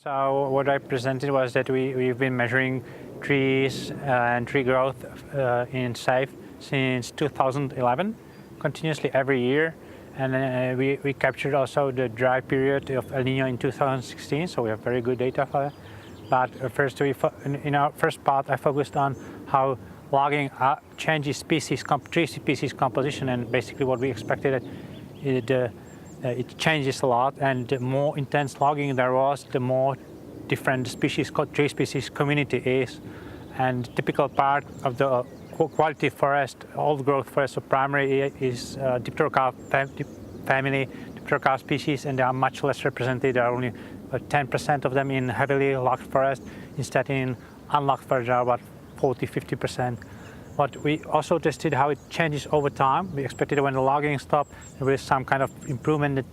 So what I presented was that we've been measuring trees and tree growth in SAFE since 2011, continuously every year. And we captured also the dry period of El Nino in 2016, so we have very good data for that. But first, in our first part, I focused on how logging changes tree species composition, and basically what we expected it changes a lot, and the more intense logging there was, the more different tree species community is. And typical part of the quality forest, old growth forest of primary is Dipterocarp family, Dipterocarp species, and they are much less represented. There are only about 10% of them in heavily logged forest. Instead, in unlogged forest, there are about 40–50%. But we also tested how it changes over time. We expected when the logging stopped, there was some kind of improvement that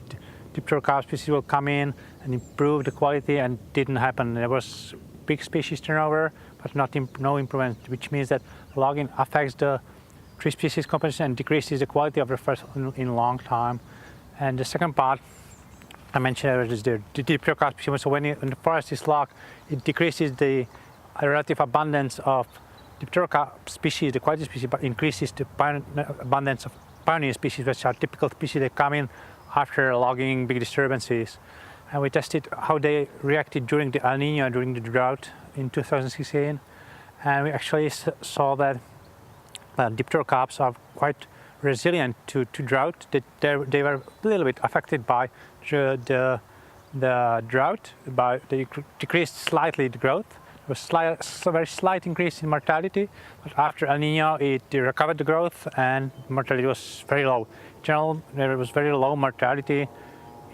Dipterocarp species will come in and improve the quality, and didn't happen. There was big species turnover, but no improvement, which means that logging affects the tree species composition and decreases the quality of the forest in a long time. And the second part I mentioned is the Dipterocarp species. So when the forest is logged, it decreases the relative abundance of Dipterocarp species, the quality species, but increases the abundance of pioneer species, which are typical species that come in after logging big disturbances. And we tested how they reacted during the El Nino, during the drought in 2016. And we actually saw that Dipterocarps are quite resilient to drought. That they were a little bit affected by the drought, they decreased slightly the growth. There was a very slight increase in mortality, but after El Nino it recovered the growth and mortality was very low. In general, there was very low mortality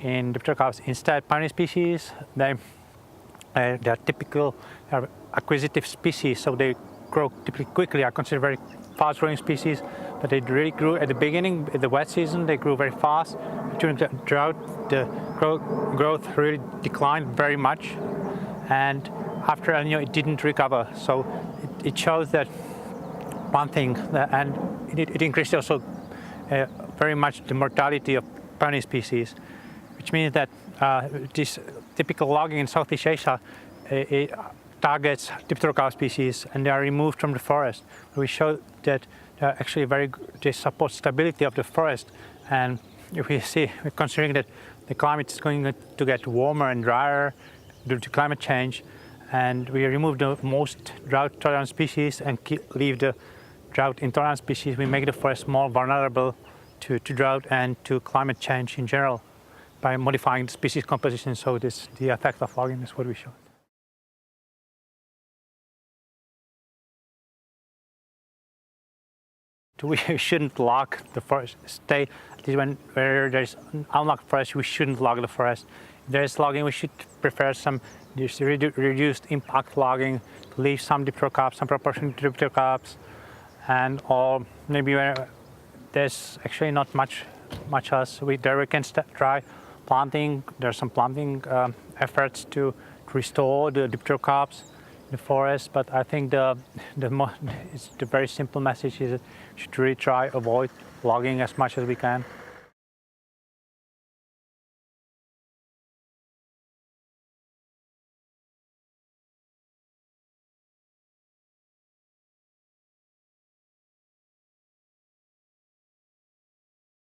in Dipterocarps. Instead, pioneer species, they are acquisitive species, so they grow typically quickly, are considered very fast growing species, but they really grew at the beginning, in the wet season, they grew very fast. During the drought, the growth really declined very much, and after El Nino, it didn't recover. So it shows that one thing, and it increased also very much the mortality of pioneer species, which means that this typical logging in Southeast Asia it targets Dipterocarp species, and they are removed from the forest. We show that actually they support stability of the forest, and if we see, considering that the climate is going to get warmer and drier due to climate change, and we remove the most drought-tolerant species and leave the drought-intolerant species, we make the forest more vulnerable to drought and to climate change in general by modifying the species composition. So the effect of logging is what we showed. We shouldn't log the forest. At least where there's unlocked forest, we shouldn't log the forest. If there's logging, we should prefer some reduced impact logging, leave some Dipterocarps, some proportion to Dipterocarps, and or maybe where there's actually not much else. There we can try planting. There are some planting efforts to restore the Dipterocarps in the forest, but I think the very simple message is that we should really try avoid logging as much as we can.